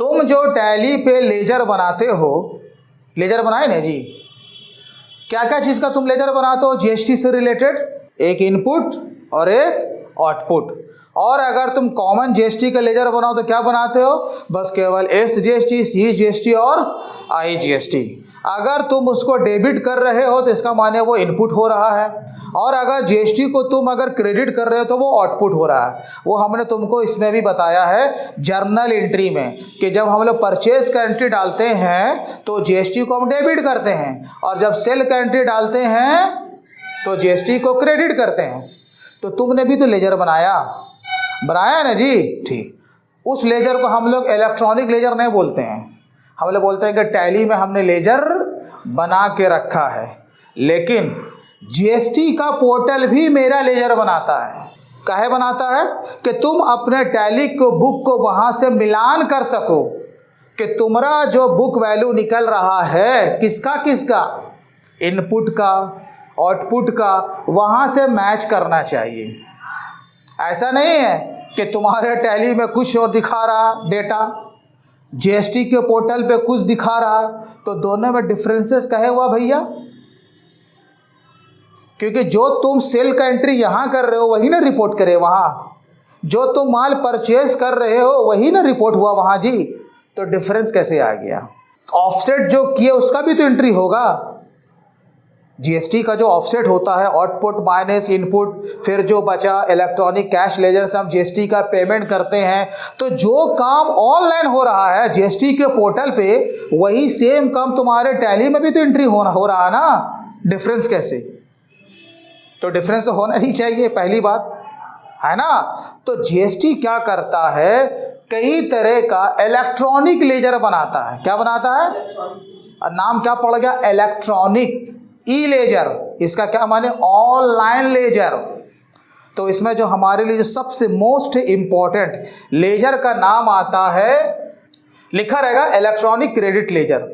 तुम जो टैली पे लेजर बनाते हो, लेजर बनाए ना जी, क्या क्या चीज़ का तुम लेजर बनाते हो जीएसटी से रिलेटेड? एक इनपुट और एक आउटपुट। और अगर तुम कॉमन जीएसटी का लेजर बनाओ तो क्या बनाते हो? बस केवल एस जीएसटी, सी जीएसटी और आई जीएसटी। अगर तुम उसको डेबिट कर रहे हो तो इसका माने वो इनपुट हो रहा है, और अगर जीएसटी को तुम अगर क्रेडिट कर रहे हो तो वो आउटपुट हो रहा है। वो हमने तुमको इसमें भी बताया है जर्नल एंट्री में कि जब हम लोग परचेज का एंट्री डालते हैं तो जीएसटी को हम डेबिट करते हैं, और जब सेल का एंट्री डालते हैं तो जीएसटी को क्रेडिट करते हैं। तो तुमने भी तो लेजर बनाया ना जी? ठीक, उस लेजर को हम लोग इलेक्ट्रॉनिक लेजर नहीं बोलते हैं, हम लोग बोलते हैं कि टैली में हमने लेजर बना के रखा है। लेकिन जीएसटी का पोर्टल भी मेरा लेजर बनाता है। काहे बनाता है? कि तुम अपने टैली को बुक को वहाँ से मिलान कर सको कि तुम्हारा जो बुक वैल्यू निकल रहा है किसका इनपुट का, आउटपुट का, वहाँ से मैच करना चाहिए। ऐसा नहीं है कि तुम्हारे टैली में कुछ और दिखा रहा डेटा, जीएसटी के पोर्टल पे कुछ दिखा रहा, तो दोनों में डिफरेंसेस कहे हुआ भैया? क्योंकि जो तुम सेल का एंट्री यहाँ कर रहे हो वही ना रिपोर्ट करे वहाँ, जो तुम माल परचेज कर रहे हो वही ना रिपोर्ट हुआ वहाँ जी। तो डिफरेंस कैसे आ गया? ऑफसेट जो किए उसका भी तो एंट्री होगा। जीएसटी का जो ऑफसेट होता है आउटपुट माइनस इनपुट, फिर जो बचा इलेक्ट्रॉनिक कैश लेजर से हम जीएसटी का पेमेंट करते हैं। तो जो काम ऑनलाइन हो रहा है जीएसटी के पोर्टल पे, वही सेम काम तुम्हारे टैली में भी तो एंट्री हो रहा है ना। डिफरेंस कैसे? तो डिफरेंस तो होना ही चाहिए, पहली बात है ना। तो जीएसटी क्या करता है? कई तरह का इलेक्ट्रॉनिक लेजर बनाता है। क्या बनाता है? नाम क्या पड़ गया? Electronic e ledger. इसका क्या माने? Online ledger. तो इसमें जो हमारे लिए जो सबसे मोस्ट इंपॉर्टेंट लेजर का नाम आता है, लिखा रहेगा electronic credit ledger.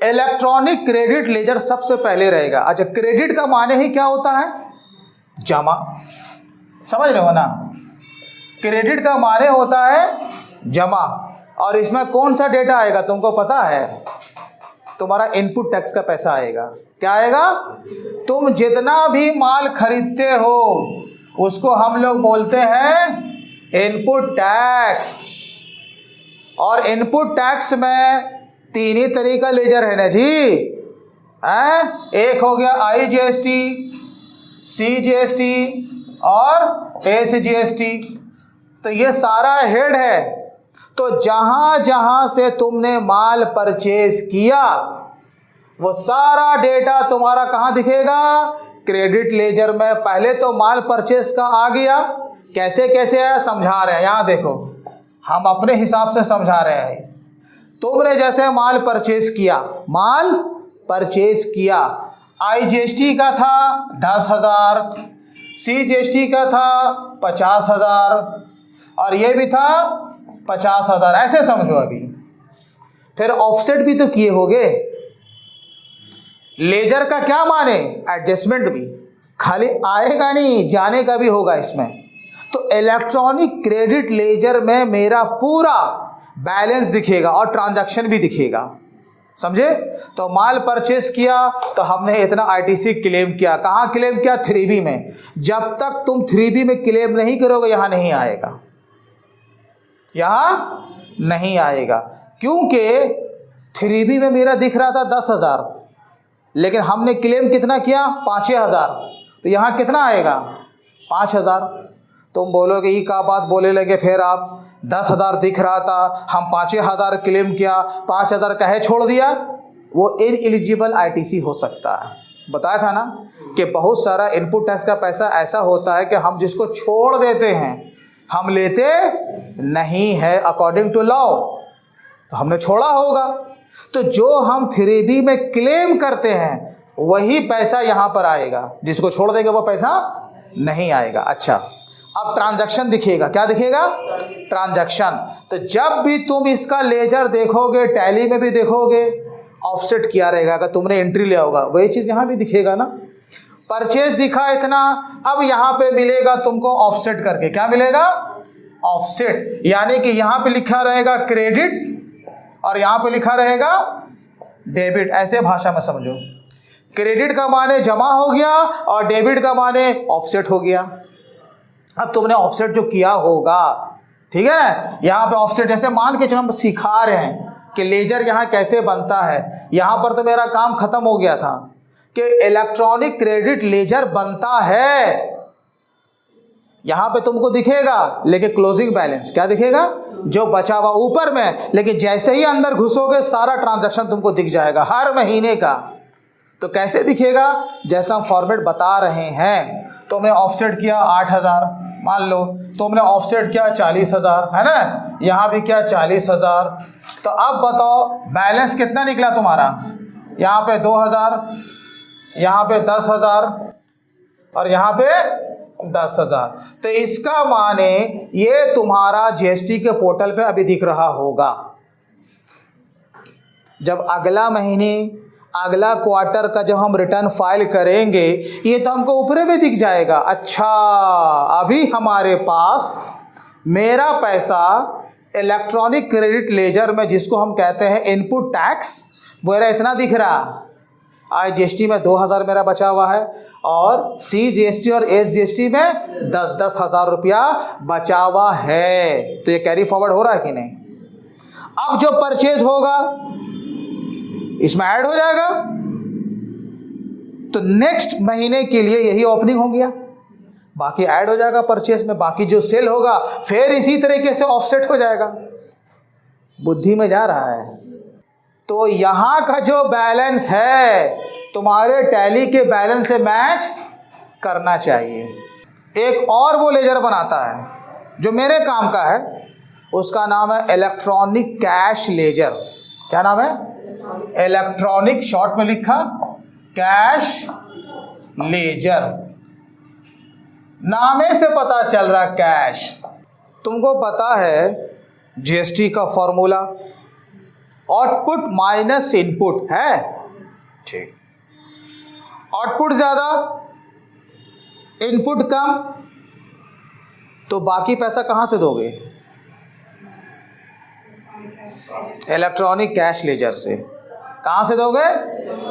Electronic credit ledger सबसे पहले रहेगा। अच्छा, क्रेडिट का माने ही क्या होता है? जमा। समझ रहे हो ना? क्रेडिट का माने होता है जमा। और इसमें कौन सा डेटा आएगा तुमको पता है? तुम्हारा इनपुट टैक्स का पैसा आएगा। क्या आएगा? तुम जितना भी माल खरीदते हो उसको हम लोग बोलते हैं इनपुट टैक्स। और इनपुट टैक्स में तीन ही तरीका लेजर है ना जी। एक हो गया आई जीएसटी, सी जीएसटी और एस जीएसटी। तो ये सारा हेड है। तो जहां जहां से तुमने माल परचेज किया वो सारा डेटा तुम्हारा कहां दिखेगा? क्रेडिट लेजर में। पहले तो माल परचेज का आ गया, कैसे कैसे आया समझा रहे हैं। यहां देखो, हम अपने हिसाब से समझा रहे हैं। तुमने जैसे माल परचेज किया, आई जीएसटी का था 10,000, सी जीएसटी का था 50,000 और ये भी था 50,000, ऐसे समझो। अभी फिर ऑफसेट भी तो किए होगे। लेजर का क्या माने? एडजस्टमेंट भी। खाली आएगा नहीं, जाने का भी होगा इसमें। तो इलेक्ट्रॉनिक क्रेडिट लेजर में मेरा पूरा बैलेंस दिखेगा और ट्रांजैक्शन भी दिखेगा। समझे? तो माल परचेस किया तो हमने इतना आईटीसी क्लेम किया। कहाँ क्लेम किया? 3B में। जब तक तुम 3B में क्लेम नहीं करोगे यहाँ नहीं आएगा, यहाँ नहीं आएगा। क्योंकि 3B में मेरा दिख रहा था 10,000, लेकिन हमने क्लेम कितना किया? 5,000। तो यहाँ कितना आएगा? 5,000। तुम बोलोगे ये क्या बात बोले लगे, फिर आप 10,000 दिख रहा था, हम 5,000 क्लेम किया, 5,000 कहे छोड़ दिया। वो इनएलिजिबल आईटीसी हो सकता है। बताया था ना कि बहुत सारा इनपुट टैक्स का पैसा ऐसा होता है कि हम जिसको छोड़ देते हैं, हम लेते नहीं है अकॉर्डिंग टू लॉ, तो हमने छोड़ा होगा। तो जो हम 3B में क्लेम करते हैं वही पैसा यहाँ पर आएगा, जिसको छोड़ देंगे वो पैसा नहीं आएगा। अच्छा, अब ट्रांजैक्शन दिखेगा। क्या दिखेगा? ट्रांजैक्शन। तो जब भी तुम इसका लेजर देखोगे, टैली में भी देखोगे, ऑफसेट किया रहेगा। अगर तुमने एंट्री लिया होगा वही चीज़ यहाँ भी दिखेगा ना। परचेज दिखा इतना, अब यहाँ पे मिलेगा तुमको ऑफसेट करके। क्या मिलेगा? ऑफसेट। यानी कि यहाँ पे लिखा रहेगा क्रेडिट और यहाँ पे लिखा रहेगा डेबिट। ऐसे भाषा में समझो, क्रेडिट का माने जमा हो गया और डेबिट का माने ऑफसेट हो गया। अब तुमने ऑफसेट जो किया होगा, ठीक है ना, यहाँ पे ऑफसेट जैसे मान के चलो हम सिखा रहे हैं कि लेजर यहाँ कैसे बनता है। यहाँ पर तो मेरा काम खत्म हो गया था कि इलेक्ट्रॉनिक क्रेडिट लेजर बनता है। यहाँ पे तुमको दिखेगा लेकिन क्लोजिंग बैलेंस क्या दिखेगा, जो बचा हुआ ऊपर में, लेकिन जैसे ही अंदर घुसोगे सारा ट्रांजैक्शन तुमको दिख जाएगा हर महीने का। तो कैसे दिखेगा, जैसा हम फॉर्मेट बता रहे हैं। तुमने ऑफसेट किया 8,000 मान लो, तुमने ऑफसेट किया 40,000, है ना, यहाँ भी क्या 40,000। तो अब बताओ बैलेंस कितना निकला तुम्हारा, यहाँ पे 2,000, यहाँ पे 10,000 और यहाँ पे 10,000। तो इसका माने ये तुम्हारा जीएसटी के पोर्टल पे अभी दिख रहा होगा। जब अगला महीने अगला क्वार्टर का जब हम रिटर्न फाइल करेंगे ये तो हमको ऊपर में दिख जाएगा। अच्छा, अभी हमारे पास मेरा पैसा इलेक्ट्रॉनिक क्रेडिट लेजर में, जिसको हम कहते हैं इनपुट टैक्स, मेरा इतना दिख रहा। आई जीएसटी में 2,000 मेरा बचा हुआ है और सी जीएसटी और एस जीएसटी में 10,000 रुपया बचा हुआ है। तो ये कैरी फॉरवर्ड हो रहा है कि नहीं। अब जो परचेज होगा इसमें ऐड हो जाएगा, तो नेक्स्ट महीने के लिए यही ओपनिंग हो गया, बाकी ऐड हो जाएगा परचेज में। बाकी जो सेल होगा फिर इसी तरीके से ऑफसेट हो जाएगा। बुद्धि में जा रहा है। तो यहां का जो बैलेंस है तुम्हारे टैली के बैलेंस से मैच करना चाहिए। एक और वो लेजर बनाता है जो मेरे काम का है, उसका नाम है इलेक्ट्रॉनिक कैश लेजर। क्या नाम है, इलेक्ट्रॉनिक, शॉर्ट में लिखा कैश लेजर। नामे से पता चल रहा कैश। तुमको पता है जीएसटी का फॉर्मूला आउटपुट माइनस इनपुट है, ठीक। आउटपुट ज्यादा इनपुट कम, तो बाकी पैसा कहां से दोगे, इलेक्ट्रॉनिक कैश लेजर से। कहां से दोगे,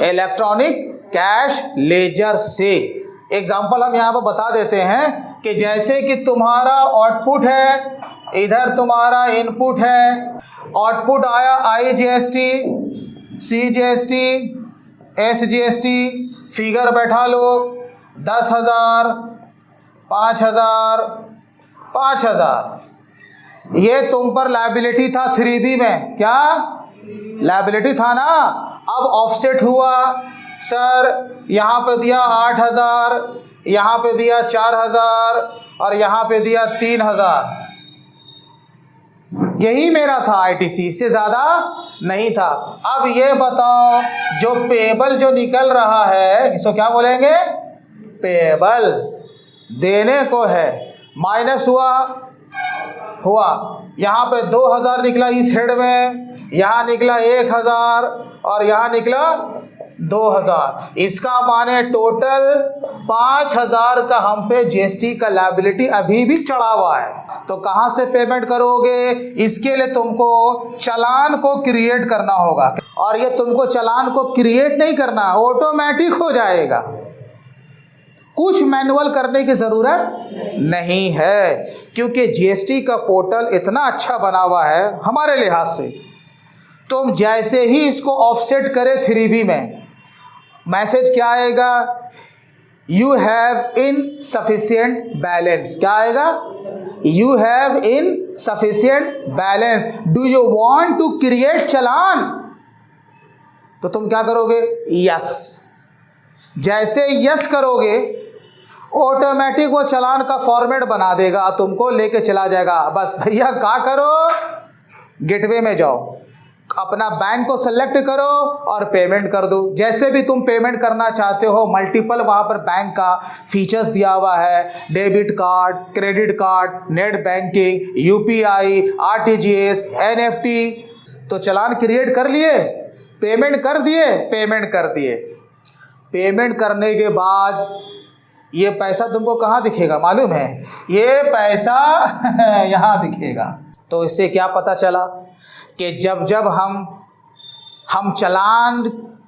इलेक्ट्रॉनिक कैश लेजर से। एग्जांपल हम यहां पर बता देते हैं कि जैसे कि तुम्हारा आउटपुट है, इधर तुम्हारा इनपुट है। आउटपुट आया I GST, C GST, S GST, figure बैठा लो 10,000, 5,000, 5,000। ये तुम पर लायबिलिटी था 3B में, क्या लायबिलिटी था ना। अब ऑफसेट हुआ, सर यहाँ पे दिया 8,000, यहाँ पे दिया 4,000 और यहाँ पे दिया 3,000। यही मेरा था आईटीसी, इससे ज़्यादा नहीं था। अब ये बताओ जो पेबल जो निकल रहा है इसको क्या बोलेंगे, पेबल। देने को है, माइनस हुआ यहाँ पे 2,000 निकला इस हेड में, यहाँ निकला 1,000 और यहाँ निकला 2,000। इसका माने टोटल 5,000 का हम पे जीएसटी का लायबिलिटी अभी भी चढ़ा हुआ है। तो कहाँ से पेमेंट करोगे, इसके लिए तुमको चालान को क्रिएट करना होगा। और ये तुमको चालान को क्रिएट नहीं करना, ऑटोमेटिक हो जाएगा, कुछ मैनुअल करने की ज़रूरत नहीं है। क्योंकि जीएसटी का पोर्टल इतना अच्छा बना हुआ है हमारे लिहाज से। तुम जैसे ही इसको ऑफसेट करे 3B में, मैसेज क्या आएगा, यू हैव इनसफिशिएंट बैलेंस। क्या आएगा, you have insufficient balance, do you want to create challan. तो तुम क्या करोगे, यस। जैसे यस करोगे ऑटोमेटिक वो चालान का फॉर्मेट बना देगा, तुमको लेके चला जाएगा। बस भैया क्या करो, गेटवे में जाओ, अपना बैंक को सेलेक्ट करो और पेमेंट कर दो। जैसे भी तुम पेमेंट करना चाहते हो, मल्टीपल वहाँ पर बैंक का फीचर्स दिया हुआ है, debit card, credit card, net banking, UPI, RTGS, NFT. तो चालान क्रिएट कर लिए, पेमेंट कर दिए, पेमेंट करने के बाद ये पैसा तुमको कहाँ दिखेगा मालूम है, ये पैसा यहाँ दिखेगा। तो इससे क्या पता चला कि जब जब हम चालान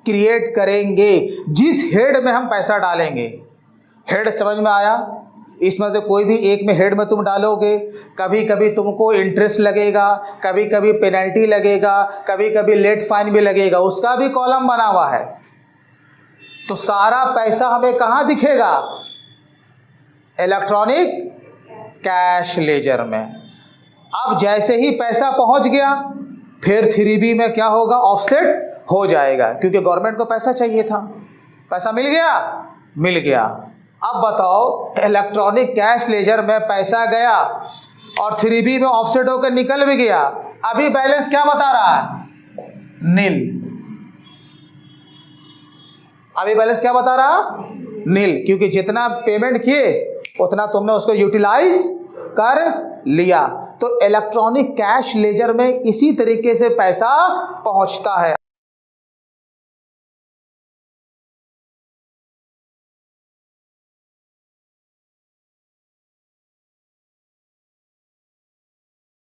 क्रिएट करेंगे, जिस हेड में हम पैसा डालेंगे, हेड समझ में आया, इसमें से कोई भी एक में हेड में तुम डालोगे, कभी कभी तुमको इंटरेस्ट लगेगा, कभी कभी पेनल्टी लगेगा, कभी कभी लेट फाइन भी लगेगा, उसका भी कॉलम बना हुआ है। तो सारा पैसा हमें कहाँ दिखेगा? इलेक्ट्रॉनिक कैश लेजर में। अब जैसे ही पैसा पहुंच गया, फिर 3B में क्या होगा? ऑफसेट हो जाएगा, क्योंकि गवर्नमेंट को पैसा चाहिए था। पैसा मिल गया? मिल गया। अब बताओ, इलेक्ट्रॉनिक कैश लेजर में पैसा गया और 3B में ऑफसेट होकर निकल भी गया, अभी बैलेंस क्या बता रहा है? नील। अभी बैलेंस क्या बता रहा? नील, क्योंकि जितना पेमेंट किए उतना तुमने उसको यूटिलाइज कर लिया। तो इलेक्ट्रॉनिक कैश लेजर में इसी तरीके से पैसा पहुंचता है।